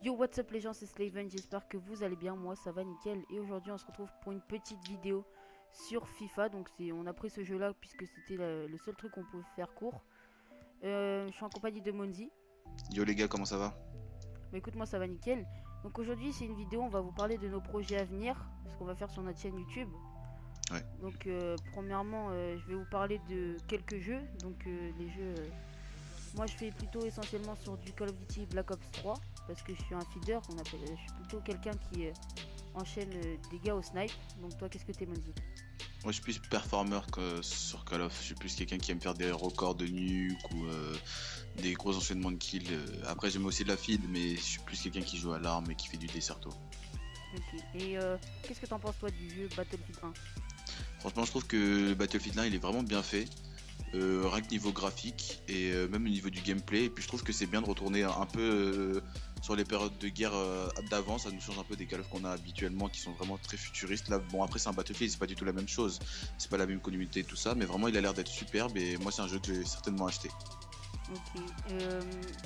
Yo, what's up les gens, c'est Slaven, j'espère que vous allez bien, moi ça va nickel. Et aujourd'hui on se retrouve pour une petite vidéo sur FIFA. Donc on a pris ce jeu là puisque c'était le seul truc qu'on pouvait faire court. Je suis en compagnie de Monzi. Yo les gars, comment ça va? Mais écoute, moi ça va nickel. Donc aujourd'hui c'est une vidéo, on va vous parler de nos projets à venir, ce qu'on va faire sur notre chaîne YouTube. Ouais. Donc premièrement je vais vous parler de quelques jeux. Donc les jeux, moi je fais plutôt essentiellement sur du Call of Duty Black Ops 3. Parce que je suis un feeder, je suis plutôt quelqu'un qui enchaîne des gars au snipe. Donc toi, qu'est-ce que t'es, Monzi? Moi je suis plus performeur que sur Call of. Je suis plus quelqu'un qui aime faire des records de nuke ou des gros enchaînements de kills. Après j'aime aussi de la feed, mais je suis plus quelqu'un qui joue à l'arme et qui fait du Desserto. Ok. Et qu'est-ce que t'en penses toi du jeu Battlefield 1? Franchement je trouve que Battlefield 1 il est vraiment bien fait. Rien que niveau graphique et même au niveau du gameplay. Et puis je trouve que c'est bien de retourner un peu sur les périodes de guerre d'avant. Ça nous change un peu des Call of qu'on a habituellement qui sont vraiment très futuristes. Là, bon, après, c'est un Battlefield, c'est pas du tout la même chose. C'est pas la même communauté, tout ça. Mais vraiment, il a l'air d'être superbe. Et moi, c'est un jeu que j'ai certainement acheté. Ok.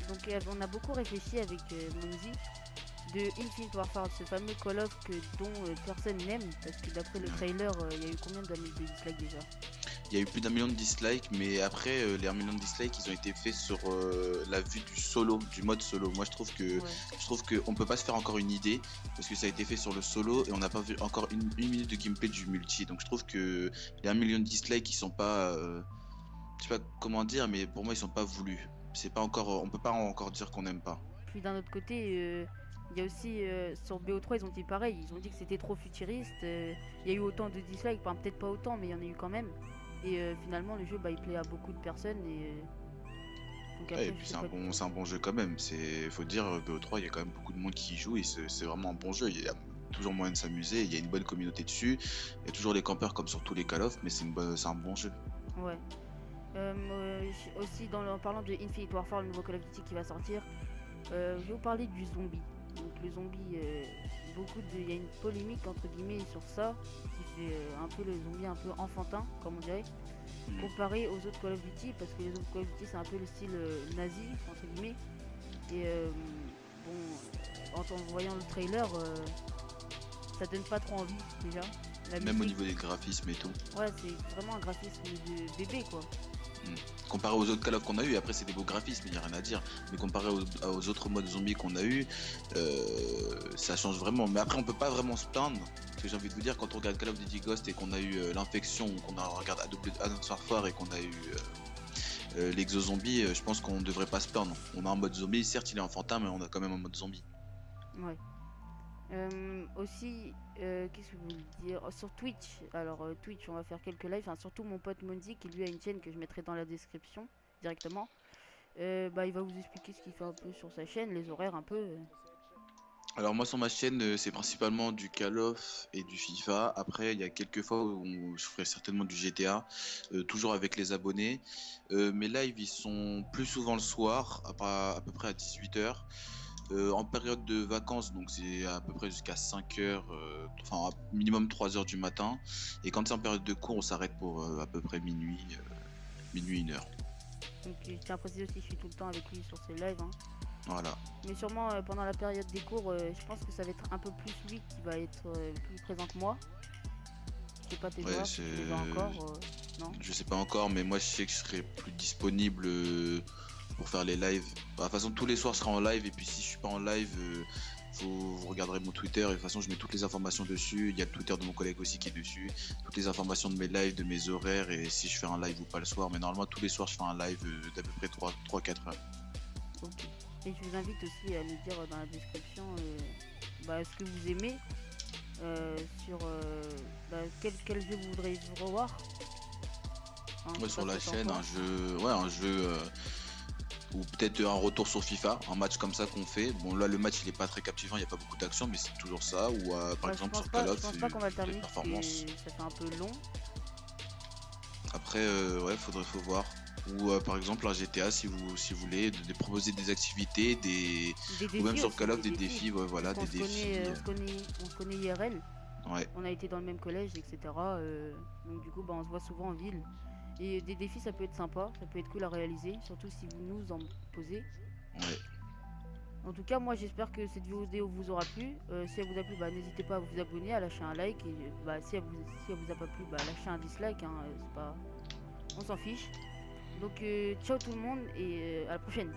Donc on a beaucoup réfléchi avec Monzi de Infinite Warfare, ce fameux Call of dont personne n'aime. Parce que d'après le trailer, il y a eu combien de dislikes déjà? Il y a eu plus d'un million de dislikes, mais après, les 1 million de dislikes, ils ont été faits sur la vue du solo, du mode solo. Moi, Ouais. je trouve que on peut pas se faire encore une idée parce que ça a été fait sur le solo et on n'a pas vu encore une minute de gameplay du multi. Donc, je trouve que les 1 million de dislikes, ils sont pas, je sais pas comment dire, mais pour moi, ils sont pas voulus. C'est pas encore, on peut pas encore dire qu'on n'aime pas. Puis d'un autre côté, il y a aussi sur BO3, ils ont dit pareil. Ils ont dit que c'était trop futuriste. Il y a eu autant de dislikes, enfin, peut-être pas autant, mais il y en a eu quand même. Et finalement, le jeu, bah, il plaît à beaucoup de personnes. Et donc Ouais, et après, je puis sais pas du tout. c'est un bon jeu quand même. Faut dire, BO3, il y a quand même beaucoup de monde qui y joue et c'est vraiment un bon jeu. Il y a toujours moyen de s'amuser. Il y a une bonne communauté dessus. Il y a toujours des campeurs comme sur tous les Call of, mais c'est un bon jeu. Ouais. Aussi, en parlant de Infinite Warfare, le nouveau Call of Duty qui va sortir, je vais vous parler du zombie. Donc le zombie, il y a une polémique entre guillemets sur ça, qui fait un peu le zombie un peu enfantin, comme on dirait, Mm. comparé aux autres Call of Duty, parce que les autres Call of Duty c'est un peu le style nazi, entre guillemets. Et bon, en voyant le trailer, ça donne pas trop envie déjà. La Même au musique, niveau des graphismes et tout. ouais, c'est vraiment un graphisme de bébé quoi. Mm. Comparé aux autres Call of qu'on a eu, après c'est des beaux graphismes, il n'y a rien à dire. Mais comparé aux autres modes zombies qu'on a eu, ça change vraiment. Mais après, on peut pas vraiment se plaindre. Parce que j'ai envie de vous dire, quand on regarde Call of Duty Ghost et qu'on a eu l'infection, ou qu'on a regardé Advanced Warfare et qu'on a eu l'exo-zombie, je pense qu'on devrait pas se plaindre. On a un mode zombie, certes il est enfantin, mais on a quand même un mode zombie. Ouais. Aussi, qu'est-ce que je voulais dire? Oh, sur Twitch, alors Twitch, on va faire quelques lives, enfin, surtout mon pote Monzi qui lui a une chaîne que je mettrai dans la description directement. Bah, il va vous expliquer ce qu'il fait un peu sur sa chaîne, les horaires un peu. Alors moi sur ma chaîne, c'est principalement du Call of et du FIFA. Après, il y a quelques fois où je ferai certainement du GTA, toujours avec les abonnés. Mes lives, ils sont plus souvent le soir, à peu près à 18 h. En période de vacances, donc c'est à peu près jusqu'à 5 heures, enfin minimum 3 heures du matin. Et quand c'est en période de cours, on s'arrête pour à peu près minuit, 1 heure. Donc, je tiens à préciser aussi, je suis tout le temps avec lui sur ses lives, hein. Voilà. Mais sûrement pendant la période des cours, je pense que ça va être un peu plus lui qui va être plus présent que moi. Je sais pas tes Ouais, horaires, si tu les as encore, non? je sais pas encore, mais moi je sais que je serai plus disponible pour faire les lives. Bah, de toute façon, tous les soirs je serai en live et puis si je suis pas en live, vous regarderez mon Twitter et de toute façon je mets toutes les informations dessus. Il y a le Twitter de mon collègue aussi qui est dessus. Toutes les informations de mes lives, de mes horaires et si je fais un live ou pas le soir. Mais normalement tous les soirs je fais un live d'à peu près 3 4 heures. Ok. Et je vous invite aussi à me dire dans la description bah, ce que vous aimez sur bah, quel jeu vous voudriez revoir. Hein, je Ouais, sais pas sur ce la que t'en chaîne, penses. un jeu ou peut-être un retour sur FIFA, un match comme ça qu'on fait. Bon là le match il est pas très captivant, il y a pas beaucoup d'action, mais c'est toujours ça. Ou par Bah, exemple sur Call je of, pense pas qu'on va le peut-être terminer parce performance. que ça fait un peu long. Après ouais faut voir. Ou par exemple un GTA si vous voulez, de proposer des activités, Des ou même défis sur aussi, Call of des des défis. défis, ouais, Parce voilà, qu'on des se connaît, défis. on se connaît IRL. Ouais. On a été dans le même collège, etc. Donc du coup, bah, on se voit souvent en ville. Et des défis, ça peut être sympa, ça peut être cool à réaliser, surtout si vous nous en posez. Ouais. En tout cas, moi j'espère que cette vidéo vous aura plu. Si elle vous a plu, bah, n'hésitez pas à vous abonner, à lâcher un like. Et bah, si elle vous a pas plu, bah, lâchez un dislike. Hein, c'est pas... On s'en fiche. Donc ciao tout le monde et à la prochaine.